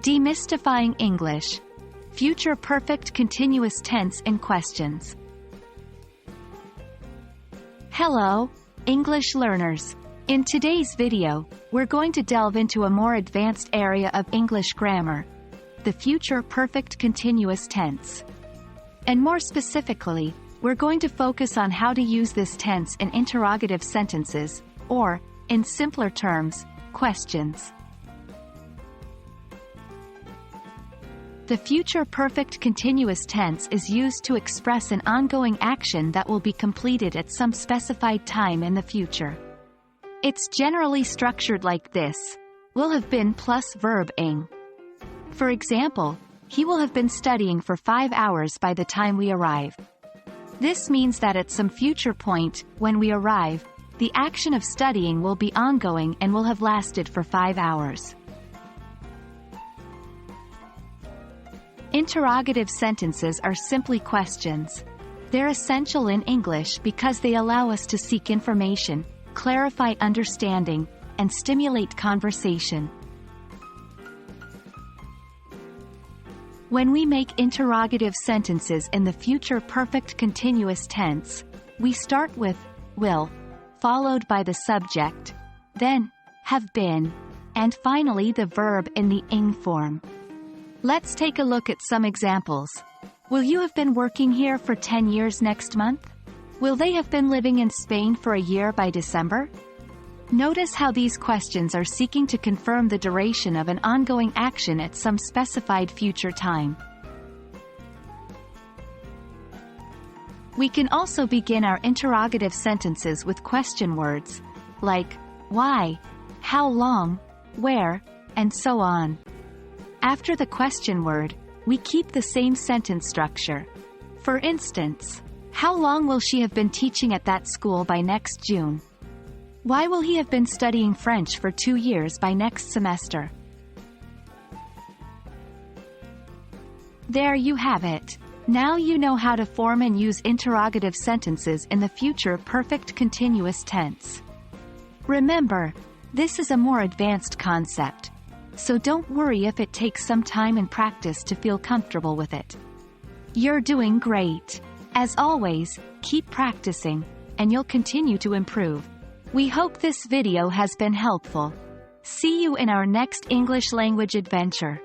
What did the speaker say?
Demystifying English. Future perfect continuous tense in questions. Hello, English learners. In today's video, we're going to delve into a more advanced area of English grammar, the future perfect continuous tense. And more specifically, we're going to focus on how to use this tense in interrogative sentences, or, in simpler terms, questions. The future perfect continuous tense is used to express an ongoing action that will be completed at some specified time in the future. It's generally structured like this: will have been plus verb ing. For example, he will have been studying for 5 hours by the time we arrive. This means that at some future point, when we arrive, the action of studying will be ongoing and will have lasted for 5 hours. Interrogative sentences are simply questions. They're essential in English because they allow us to seek information, clarify understanding, and stimulate conversation. When we make interrogative sentences in the future perfect continuous tense, we start with will, followed by the subject, then have been, and finally the verb in the ing form. Let's take a look at some examples. Will you have been working here for 10 years next month? Will they have been living in Spain for a year by December? Notice how these questions are seeking to confirm the duration of an ongoing action at some specified future time. We can also begin our interrogative sentences with question words, like why, how long, where, and so on. After the question word, we keep the same sentence structure. For instance, how long will she have been teaching at that school by next June? Why will he have been studying French for 2 years by next semester? There you have it. Now you know how to form and use interrogative sentences in the future perfect continuous tense. Remember, this is a more advanced concept, so don't worry if it takes some time and practice to feel comfortable with it. You're doing great. As always, keep practicing, and you'll continue to improve. We hope this video has been helpful. See you in our next English language adventure.